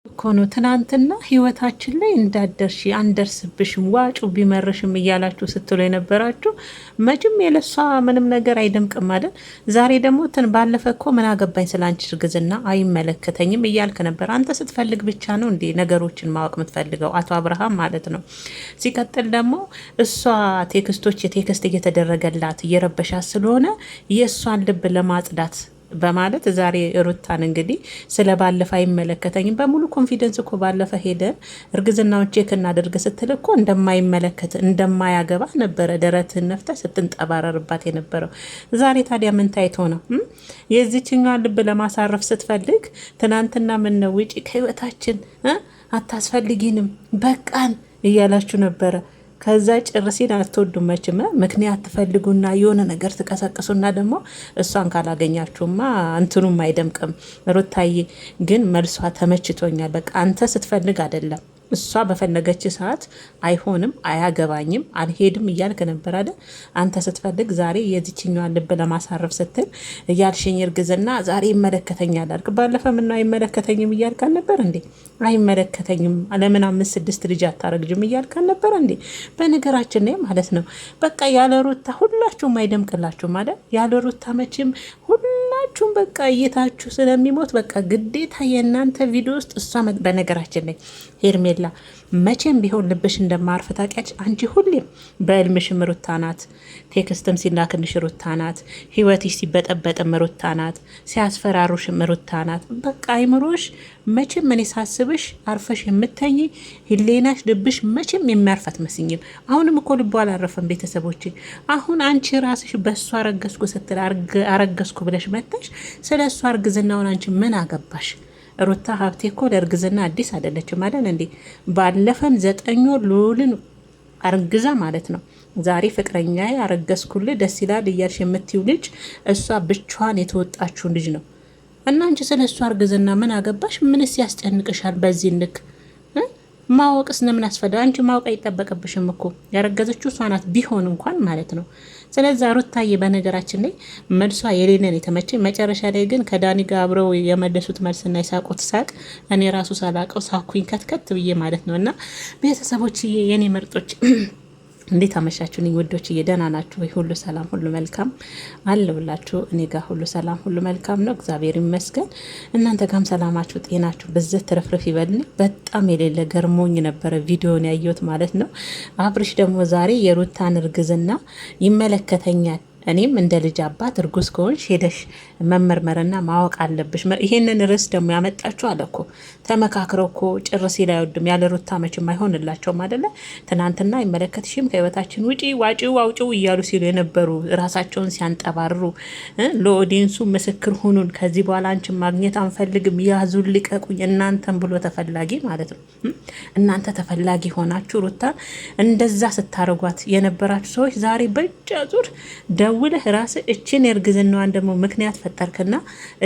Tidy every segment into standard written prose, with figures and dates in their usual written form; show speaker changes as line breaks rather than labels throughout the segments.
እኮ ነው ትናንትና ህይወታችን ላይ እንዳደርሽ አንደርስብሽም ዋጩ ቢመርሽም እያላችሁ ስትሉ የነበራችሁ መቼም የለሷ ምንም ነገር አይደምቅም አይደል? ዛሬ ደግሞ ባለፈ እኮ ምን አገባኝ ስለ አንቺ እርግዝና አይመለከተኝም እያልክ ነበር። አንተ ስትፈልግ ብቻ ነው እንዴ ነገሮችን ማወቅ የምትፈልገው? አቶ አብርሃም ማለት ነው። ሲቀጥል ደግሞ እሷ ቴክስቶች የቴክስት እየተደረገላት እየረበሻት ስለሆነ የእሷን ልብ ለማጽዳት በማለት ዛሬ ሩታን እንግዲህ ስለ ባለፈ አይመለከተኝም በሙሉ ኮንፊደንስ እኮ ባለፈ ሄደን እርግዝናውን ቼክ እናደርግ ስትል እኮ እንደማይመለከት እንደማያገባ ነበረ ደረትህን ነፍተህ ስትንጠባረርባት የነበረው። ዛሬ ታዲያ ምን ታይቶ ነው? የዚችኛዋን ልብ ለማሳረፍ ስትፈልግ ትናንትና ምን ነው ውጪ ከህይወታችን አታስፈልጊንም በቃን እያላችሁ ነበረ። ከዛ ጭርሲን አትወዱም መችም ምክንያት ትፈልጉና የሆነ ነገር ትቀሰቅሱና ደግሞ እሷን ካላገኛችሁማ እንትኑም አይደምቅም። ሩታዬ ግን መልሷ ተመችቶኛል። በቃ አንተ ስትፈልግ አይደለም እሷ በፈለገች ሰዓት አይሆንም አያገባኝም አልሄድም እያልክ ነበር አይደል? አንተ ስትፈልግ ዛሬ የዚችኛዋን ልብ ለማሳረፍ ስትል እያልሽኝ እርግዝና ዛሬ ይመለከተኛል አልክ። ባለፈ ምነው አይመለከተኝም እያልክ አልነበር እንዴ? አይመለከተኝም ለምን 5-6 ልጅ አታረግጅም እያልክ አልነበር እንዴ? በነገራችን ላይ ማለት ነው በቃ ያለ ሩታ ሁላችሁም አይደምቅላችሁ ማለት ያለ ሩታ መቼም ሁላችሁም በቃ እይታችሁ ስለሚሞት በቃ ግዴታ የእናንተ ቪዲዮ ውስጥ እሷ በነገራችን ላይ ሄርሜላ መቼም ቢሆን ልብሽ እንደማርፍ ታውቂያለሽ። አንቺ ሁሌም በህልምሽም ሩታ ናት፣ ቴክስትም ሲላክልሽ ሩታ ናት፣ ህይወትሽ ሲበጠበጥም ሩታ ናት፣ ሲያስፈራሩሽም ሩታ ናት። በቃ አይምሮሽ መቼም እኔ ሳስብሽ አርፈሽ የምተኝ ህሌናሽ ልብሽ መቼም የሚያርፍ አትመስኝም። አሁንም እኮ ልቦ አላረፈም። ቤተሰቦች አሁን አንቺ ራስሽ በእሷ አረገዝኩ ስትል አረገዝኩ ብለሽ መተሽ ስለ እሷ እርግዝናውን አንቺ ምን አገባሽ? ሩታ ሀብቴ እኮ ለእርግዝና አዲስ አይደለችም አይደል እንዴ? ባለፈም 9 ወር ልዑልን አርግዛ ማለት ነው። ዛሬ ፍቅረኛ አረገዝኩልህ ደስ ይላል እያልሽ የምትይው ልጅ እሷ ብቻዋን የተወጣችው ልጅ ነው። እና አንቺ ስለ እሷ እርግዝና ምን አገባሽ? ምንስ ያስጨንቅሻል? በዚህ ልክ ማወቅስ ለምን አስፈለገ? አንቺ ማወቅ አይጠበቅብሽም እኮ ያረገዘችው እሷ ናት ቢሆን እንኳን ማለት ነው። ስለዚህ ሩታዬ በነገራችን ላይ መልሷ የሌለን የተመቸኝ መጨረሻ ላይ ግን ከዳኒ ጋር አብረው የመለሱት መልስና የሳቁት ሳቅ እኔ ራሱ ሳላቀው ሳኩኝ ከትከት ብዬ ማለት ነው። እና ቤተሰቦች የኔ ምርጦች እንዴት አመሻችሁ? እኔ ወዶች ደህና ናችሁ ወይ? ሁሉ ሰላም ሁሉ መልካም አለሁላችሁ። እኔ ጋር ሁሉ ሰላም ሁሉ መልካም ነው፣ እግዚአብሔር ይመስገን። እናንተ ጋርም ሰላማችሁ ጤናችሁ በዚህ ትርፍርፍ ይበልኝ። በጣም የሌለ ገርሞኝ ነበረ ቪዲዮን ያየሁት ማለት ነው። አብርሽ ደግሞ ዛሬ የሩታን እርግዝና ይመለከተኛል እኔም እንደ ልጅ አባት እርጉዝ ከሆንሽ ሄደሽ መመርመርና ማወቅ አለብሽ። ይሄንን ርዕስ ደግሞ ያመጣችሁ አለ እኮ ተመካክረው እኮ ጭር ሲል አይወድም ያለ ሩታ መቼም አይሆንላቸውም አይደለ? ትናንትና አይመለከትሽም ከህይወታችን ውጪ ዋጪው አውጪው እያሉ ሲሉ የነበሩ ራሳቸውን ሲያንጠባርሩ ለኦዲየንሱ ምስክር ሁኑን፣ ከዚህ በኋላ አንቺን ማግኘት አንፈልግም፣ ያዙን ልቀቁኝ፣ እናንተን ብሎ ተፈላጊ ማለት ነው። እናንተ ተፈላጊ ሆናችሁ ሩታ እንደዛ ስታረጓት የነበራችሁ ሰዎች ዛሬ በእጅ አዙር ደውለህ ራስህ እችን የእርግዝናዋን ደግሞ ምክንያት ፈጠርክና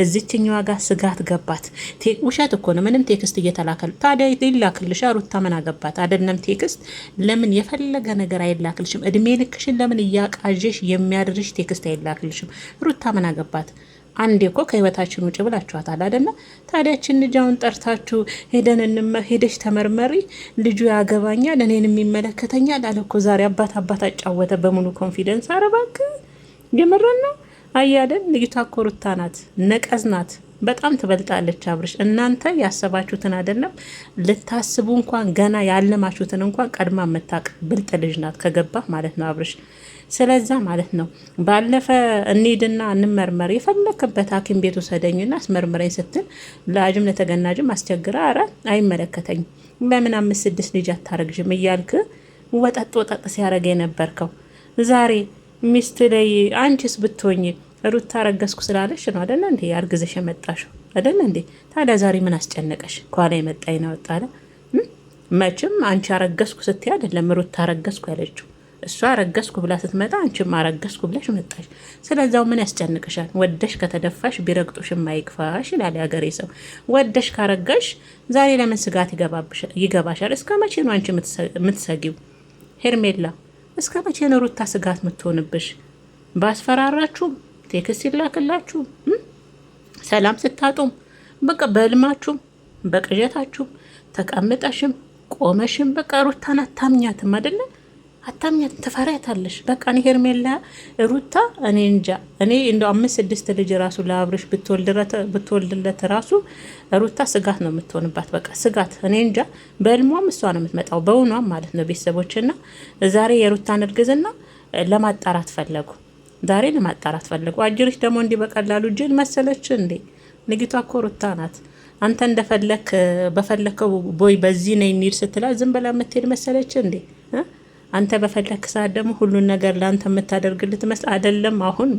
እዚችኛዋ ጋር ስጋት ገባት። ውሸት እኮ ነው። ምንም ቴክስት እየተላከል ታዲያ ይላክልሽ። ሩታ ምን አገባት? አይደለም ቴክስት ለምን የፈለገ ነገር አይላክልሽም? እድሜ ልክሽን ለምን እያቃዥሽ የሚያድርሽ ቴክስት አይላክልሽም? ሩታ ምን አገባት? አንዴ እኮ ከህይወታችን ውጭ ብላችኋታል አይደለ? ታዲያችን ልጃውን ጠርታችሁ ሄደሽ ተመርመሪ፣ ልጁ ያገባኛል እኔንም ይመለከተኛል አለ እኮ። ዛሬ አባት አጫወተ በሙሉ ኮንፊደንስ። አረባክ የምረን ነው አያደን። ልጅቷ እኮ ሩታ ናት፣ ነቀዝ ናት፣ በጣም ትበልጣለች። አብርሽ እናንተ ያሰባችሁትን አይደለም ልታስቡ እንኳን ገና ያለማችሁትን እንኳን ቀድማ የምታውቅ ብልጥ ልጅ ናት፣ ከገባ ማለት ነው አብርሽ። ስለዛ ማለት ነው ባለፈ እንሂድና እንመርመር የፈለክበት ሐኪም ቤት ወሰደኝና አስመርምረኝ ስትል ለአጅም ለተገናጅም አስቸግራ አረ አይመለከተኝም ለምን 5-6 ልጅ አታረግጅም እያልክ ወጠጥ ሲያረገ የነበርከው ዛሬ ሚስት ላይ አንቺስ ብትሆኝ ሩታ አረገዝኩ ስላለሽ ነው አይደል እንዴ አርግዘሽ የመጣሽው አይደል እንዴ? ታዲያ ዛሬ ምን አስጨነቀሽ? ኳላ የመጣኝ ነው ወጣለ። መቼም አንቺ አረገዝኩ ስትይ አይደለም ሩታ አረገዝኩ ያለችው። እሷ አረገዝኩ ብላ ስትመጣ አንቺም አረገዝኩ ብለሽ መጣሽ። ስለዛው ምን ያስጨንቅሻል? ወደሽ ከተደፋሽ ቢረግጡሽ የማይግፋሽ ይላል ያገሬ ሰው። ወደሽ ካረጋሽ ዛሬ ለምን ስጋት ይገባሻል? እስከ መቼ ነው አንቺ የምትሰጊው? ሄርሜላ እስከ መቼ ነው ሩታ ስጋት የምትሆንብሽ? ባስፈራራችሁ ቴክስት ይላክላችሁ ሰላም ስታጡም በቃ በልማችሁ በቅዠታችሁ ተቀምጠሽም ቆመሽም በቃ ሩታን አታምኛትም አይደለ? አታምኛትም፣ ትፈሪያታለሽ። በቃ እኔ ሄርሜላ ሩታ እኔ እንጃ። እኔ እንደ 5-6 ልጅ ራሱ ለአብርሽ ብትወልድለት ራሱ ሩታ ስጋት ነው የምትሆንባት። በቃ ስጋት። እኔ እንጃ። በህልሟም እሷ ነው የምትመጣው፣ በእውኗም ማለት ነው። ቤተሰቦችና ዛሬ የሩታን እርግዝና ለማጣራት ፈለጉ። ዛሬ ለማጣራት ፈለጉ። አጅሪሽ ደግሞ እንዲህ በቀላሉ ጅል መሰለች እንዴ? ንግቷ እኮ ሩታ ናት። አንተ እንደፈለክ በፈለከው ቦይ በዚህ ነው የሚል ስትላ ዝም ብላ የምትሄድ መሰለች እንዴ? አንተ በፈለክ ሰዓት ደግሞ ሁሉን ነገር ለአንተ የምታደርግልህ ትመስል አይደለም። አሁን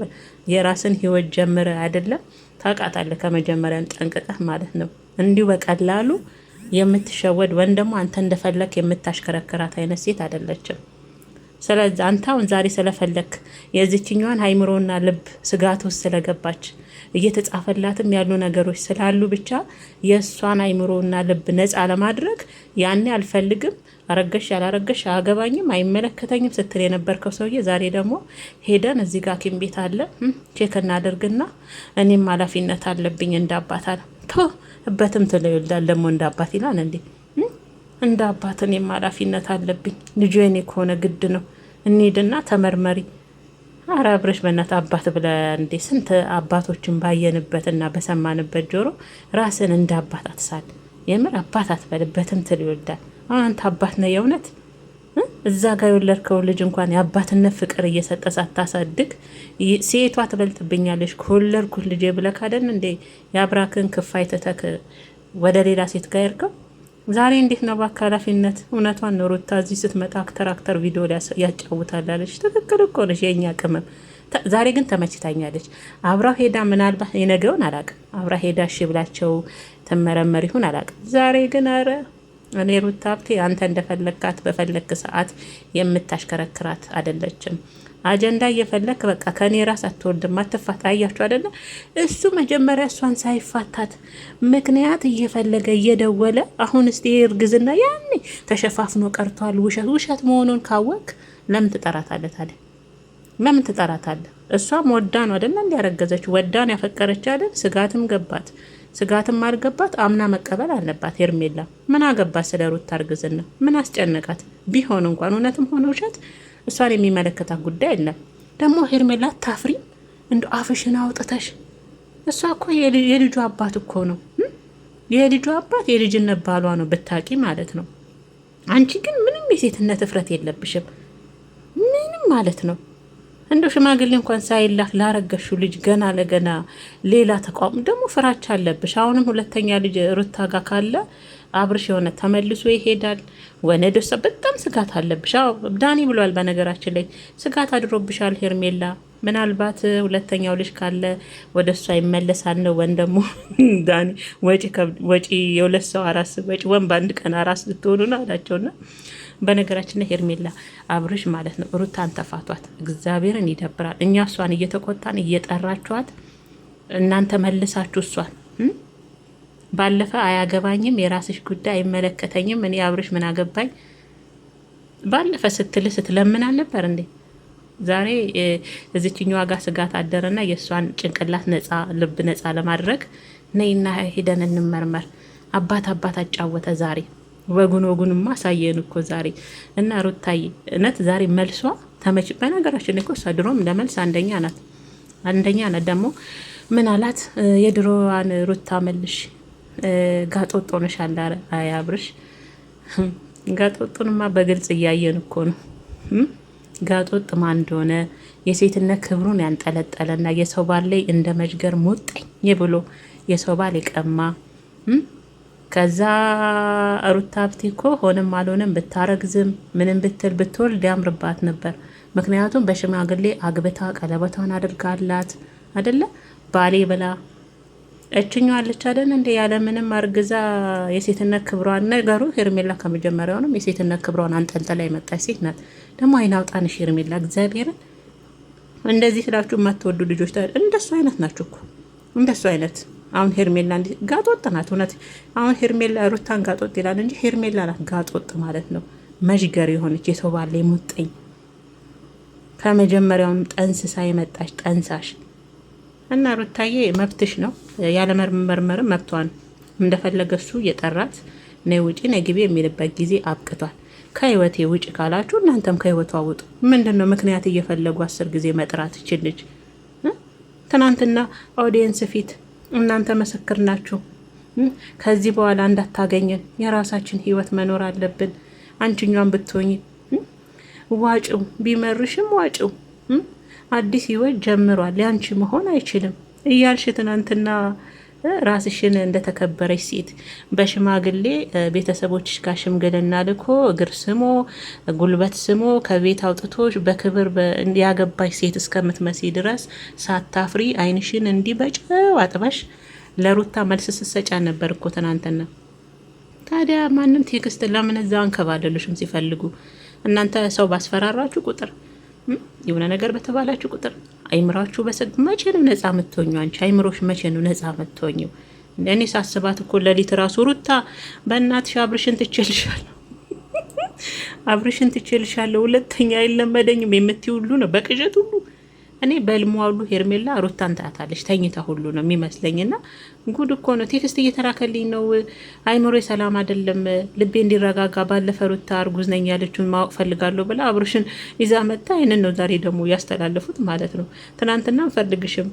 የራስን ህይወት ጀምረ አይደለም ታውቃታለህ፣ ከመጀመሪያም ጠንቅቀህ ማለት ነው። እንዲሁ በቀላሉ የምትሸወድ ወይም ደግሞ አንተ እንደፈለክ የምታሽከረክራት አይነት ሴት አይደለችም። ስለዚህ አንተ አሁን ዛሬ ስለፈለክ የዚችኛዋን አይምሮና ልብ ስጋት ውስጥ ስለገባች እየተጻፈላትም ያሉ ነገሮች ስላሉ ብቻ የእሷን አይምሮና ልብ ነፃ ለማድረግ ያኔ አልፈልግም፣ አረገሽ ያላረገሽ አያገባኝም፣ አይመለከተኝም ስትል የነበርከው ሰውዬ ዛሬ ደግሞ ሄደን እዚህ ጋር ሐኪም ቤት አለ ቼክ እናደርግና እኔም ኃላፊነት አለብኝ እንዳባት አለ ቶ እበትም ትለው ይላል ደግሞ እንዳባት ይላል እንዴ? እንደ አባት እኔም ኃላፊነት አለብኝ። ልጁ የኔ ከሆነ ግድ ነው። እንሂድና ተመርመሪ። ኧረ አብርሽ በእናትህ አባት ብለህ እንዴ! ስንት አባቶችን ባየንበትና በሰማንበት ጆሮ ራስን እንደ አባት አትሳል። የምር አባት አትበልበትም ትል ይወልዳል። አሁን አንተ አባት ነህ የእውነት? እዛ ጋር የወለድከው ልጅ እንኳን የአባትነት ፍቅር እየሰጠ ሳታሳድግ ሴቷ ትበልጥብኛለች ከወለድኩት ልጄ ብለህ ካደን እንዴ የአብራክን ክፋይ ትተክ ወደ ሌላ ሴት ጋር ያርከው? ዛሬ እንዴት ነው በአካላፊነት? እውነቷን ነው ሩታ እዚህ ስትመጣ አክተር ቪዲዮ ያጫውታላለች። ትክክል እኮ ነሽ የእኛ ቅመም። ዛሬ ግን ተመችታኛለች። አብራ ሄዳ ምናልባት የነገውን አላቅም፣ አብራ ሄዳ እሺ ብላቸው ተመረመር ይሁን አላቅም። ዛሬ ግን አረ እኔ ሩታ ሀብቴ አንተ እንደፈለግካት በፈለግክ ሰዓት የምታሽከረክራት አይደለችም። አጀንዳ እየፈለክ በቃ ከኔ ራስ አትወልድም፣ አትፋታ። አያችሁ አይደለ? እሱ መጀመሪያ እሷን ሳይፋታት ምክንያት እየፈለገ እየደወለ አሁን እስቲ እርግዝና ያኔ ተሸፋፍኖ ቀርቷል። ውሸት መሆኑን ካወቅ ለምን ትጠራታለህ ታዲያ? ለምን ትጠራታለህ? እሷም ወዳ ነው አይደለ? እንዲያረገዘች ወዳን ያፈቀረች አይደል? ስጋትም ገባት ስጋትም አልገባት አምና መቀበል አለባት። ሄርሜላ ምን አገባት ስለ ሩታ እርግዝና? ምን አስጨነቃት? ቢሆን እንኳን እውነትም ሆነ ውሸት እሷን የሚመለከታት ጉዳይ የለም። ደግሞ ሄርሜላ ታፍሪ እንደ አፍሽን አውጥተሽ። እሷ እኮ የልጁ አባት እኮ ነው። የልጁ አባት የልጅነት ባሏ ነው ብታቂ ማለት ነው። አንቺ ግን ምንም የሴትነት እፍረት የለብሽም፣ ምንም ማለት ነው። እንደ ሽማግሌ እንኳን ሳይላክ ላረገሹ ልጅ ገና ለገና ሌላ ተቋም ደግሞ ፍራቻ አለብሽ። አሁንም ሁለተኛ ልጅ ሩታ ጋር ካለ አብርሽ የሆነ ተመልሶ ይሄዳል ወነ ደስ በጣም ስጋት አለብሽ። አዎ ዳኒ ብሏል። በነገራችን ላይ ስጋት አድሮብሻል ሄርሜላ። ምናልባት ሁለተኛው ልጅ ካለ ወደ እሷ ይመለሳል ነው ወን ደግሞ ዳኒ ወጪ የሁለት ሰው አራስ ወጪ ወን በአንድ ቀን አራስ ልትሆኑ ነው አላቸውና በነገራችን ላይ ሄርሜላ አብርሽ ማለት ነው ሩታን ተፋቷት። እግዚአብሔርን ይደብራል። እኛ እሷን እየተቆጣን እየጠራችኋት እናንተ መልሳችሁ እሷን ባለፈ አያገባኝም፣ የራስሽ ጉዳይ አይመለከተኝም፣ እኔ አብርሽ ምን አገባኝ ባለፈ ስትለምን አልነበር እንዴ? ዛሬ እዚችኛዋ ጋር ስጋት አደረና የእሷን ጭንቅላት ነጻ ልብ ነጻ ለማድረግ ነይና ሄደን እንመርመር። አባት አጫወተ ዛሬ። ወጉንማ ሳየን እኮ ዛሬ እና ሩታዬ እውነት ዛሬ መልሷ ተመች። በነገራችን እኮ እሷ ድሮም ለመልስ አንደኛ ናት። ደግሞ ምን አላት? የድሮዋን ሩታ መልሽ ጋጦጦ ነሽ አለ አብርሽ። ጋጦጡንማ በግልጽ እያየን እኮ ነው። ጋጦጥ ማን እንደሆነ የሴትነት ክብሩን ያንጠለጠለና የሰው ባል ላይ እንደ መጅገር ሞጠኝ ብሎ የሰው ባል የቀማ ከዛ ሩታ ሀብቴ እኮ ሆነም አልሆነም ብታረግዝም ምንም ብትል ብትወልድ ያምርባት ነበር። ምክንያቱም በሽማግሌ አግብታ ቀለበቷን አድርጋላት አይደለ ባሌ ብላ እችኛዋ አለች አይደል እንደ ያለ ምንም አርግዛ የሴትነት ክብሯን ነገሩ ሄርሜላ ከመጀመሪያውንም የሴትነት ክብሯን አንጠልጥላ የመጣች ሴት ናት። ደግሞ አይናውጣንሽ ሄርሜላ እግዚአብሔርን እንደዚህ ስላችሁ የማትወዱ ልጆች እንደሱ አይነት ናችሁ እኮ እንደሱ አይነት። አሁን ሄርሜላ እንዴ ጋጦጥ ናት እውነት። አሁን ሄርሜላ ሩታን ጋጦጥ ይላል እንጂ ሄርሜላ ናት ጋጦጥ ማለት ነው። መዥገር የሆነች የሰው ባለ ሙጥኝ ከመጀመሪያውም ጠንስሳ የመጣች ጠንሳሽ እና ሩታዬ መብትሽ ነው ያለ መርመርም መብቷ ነው። እንደፈለገ እሱ የጠራት ነይ ውጪ ነይ ግቢ የሚልበት ጊዜ አብቅቷል። ከህይወቴ ውጭ ካላችሁ እናንተም ከህይወቷ ውጡ። ምንድን ነው ምክንያት እየፈለጉ 10 ጊዜ መጥራት ይችልች? ትናንትና ኦዲየንስ ፊት እናንተ ምስክር ናችሁ። ከዚህ በኋላ እንዳታገኘን የራሳችን ህይወት መኖር አለብን። አንቺኛን ብትሆኝ ዋጭው፣ ቢመርሽም ዋጭው፣ አዲስ ህይወት ጀምሯል፣ ያንቺ መሆን አይችልም እያልሽ ትናንትና ራስሽን እንደተከበረች ሴት በሽማግሌ ቤተሰቦችሽ ጋር ሽምግልና ልኮ እግር ስሞ ጉልበት ስሞ ከቤት አውጥቶሽ በክብር ያገባሽ ሴት እስከምትመሲ ድረስ ሳታፍሪ ዓይንሽን እንዲህ በጨው አጥበሽ ለሩታ መልስ ስትሰጫ ነበር እኮ ትናንትና። ታዲያ ማንም ቴክስት ለምን እዛ አንከባለሉሽም? ሲፈልጉ እናንተ ሰው ባስፈራራችሁ ቁጥር የሆነ ነገር በተባላችሁ ቁጥር አይምራችሁ መቼ ነው ነፃ የምትሆኙ? አንቺ አይምሮሽ መቼ ነው ነፃ የምትሆኙ? እኔ ሳስባት እኮ ለሊት ራሱ ሩታ በእናትሽ አብርሽን ትችልሻለሁ፣ አብርሽን ትችልሻለሁ፣ ሁለተኛ አይለመደኝም የምትይ ሁሉ ነው በቅዠት ሁሉ። እኔ በልሟ ሁሉ ሄርሜላ ሩታን ታያታለች ተኝታ ሁሉ ነው የሚመስለኝና ጉድ እኮ ነው። ቴክስት እየተላከልኝ ነው። አይምሮ ሰላም አይደለም፣ ልቤ እንዲረጋጋ። ባለፈ ሩታ እርጉዝ ነኝ ያለችውን ማወቅ ፈልጋለሁ ብላ አብርሽን ይዛ መጣ። ይህንን ነው ዛሬ ደግሞ ያስተላለፉት ማለት ነው። ትናንትና አንፈልግሽም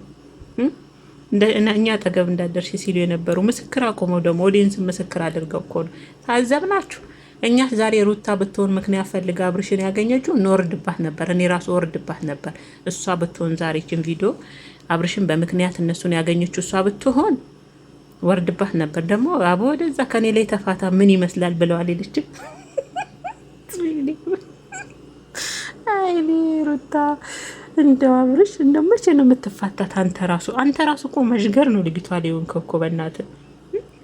እኛ አጠገብ እንዳደርሽ ሲሉ የነበሩ ምስክር አቆመው ደግሞ ኦዲየንስ ምስክር አድርገው እኮ ነው። ታዘብናችሁ። እኛ ዛሬ ሩታ ብትሆን ምክንያት ፈልጋ አብርሽን ያገኘችው እንወርድባት ነበር። እኔ ራሱ ወርድባት ነበር። እሷ ብትሆን ዛሬ ችን ቪዲዮ አብርሽን በምክንያት እነሱን ያገኘችው እሷ ብትሆን ወርድባት ነበር። ደግሞ አቦ ወደዛ ከኔ ላይ ተፋታ ምን ይመስላል ብለዋል ልጅም። አይኔ ሩታ እንደው አብርሽ እንደው መቼ ነው የምትፋታት? አንተ ራሱ እኮ መሽገር ነው ልጅቷ ሊሆን ከኮ በእናትህ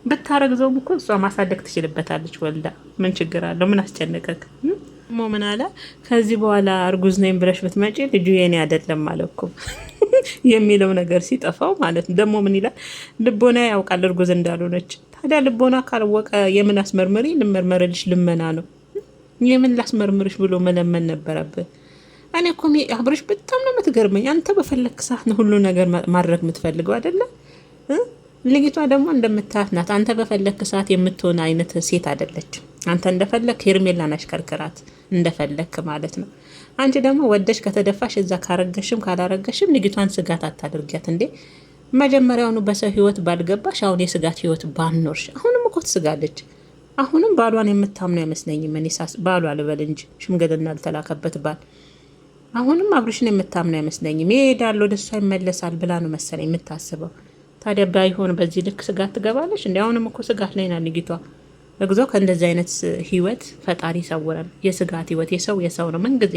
ብታረግዘውም እኮ እሷ ማሳደግ ትችልበታለች ወልዳ። ምን ችግር አለው? ምን አስጨነቀክ? ሞ ምን አለ? ከዚህ በኋላ እርጉዝ ነኝ ብለሽ ብትመጪ ልጁ የኔ አይደለም ማለት እኮ የሚለው ነገር ሲጠፋው ማለት ነው። ደግሞ ምን ይላል? ልቦና ያውቃል እርጉዝ እንዳልሆነች። ታዲያ ልቦና ካልወቀ የምን አስመርምሪ? ልመርመርልሽ ልመና ነው። የምን ላስመርምርሽ ብሎ መለመን ነበረብን። እኔ እኮ አብርሽ በጣም ነው የምትገርመኝ። አንተ በፈለክ ሰዓት ነው ሁሉ ነገር ማድረግ የምትፈልገው አይደለም? ልጅቷ ደግሞ እንደምታያት ናት። አንተ በፈለክ ሰዓት የምትሆን አይነት ሴት አይደለችም። አንተ እንደፈለክ ሄርሜላን አሽከርክራት እንደፈለክ ማለት ነው። አንቺ ደግሞ ወደሽ ከተደፋሽ እዛ ካረገሽም ካላረገሽም ልጅቷን ስጋት አታድርጊያት እንዴ። መጀመሪያውኑ በሰው ህይወት ባልገባሽ አሁን የስጋት ህይወት ባልኖርሽ። አሁንም እኮ ትስጋለች። አሁንም ባሏን የምታምነው አይመስለኝም። እኔ ባሏ ልበል እንጂ ሽምግልና አልተላከበት ባል። አሁንም አብርሽን የምታምነው አይመስለኝም። ይሄዳል ወደ እሷ ይመለሳል ብላ ነው መሰለኝ የምታስበው። ታዲያ ባይሆን በዚህ ልክ ስጋት ትገባለች እንዴ? አሁንም እኮ ስጋት ላይ ናት ልጅቷ። እግዚኦ ከእንደዚህ አይነት ህይወት ፈጣሪ ይሰውረን። የስጋት ህይወት የሰው ነው ምንጊዜ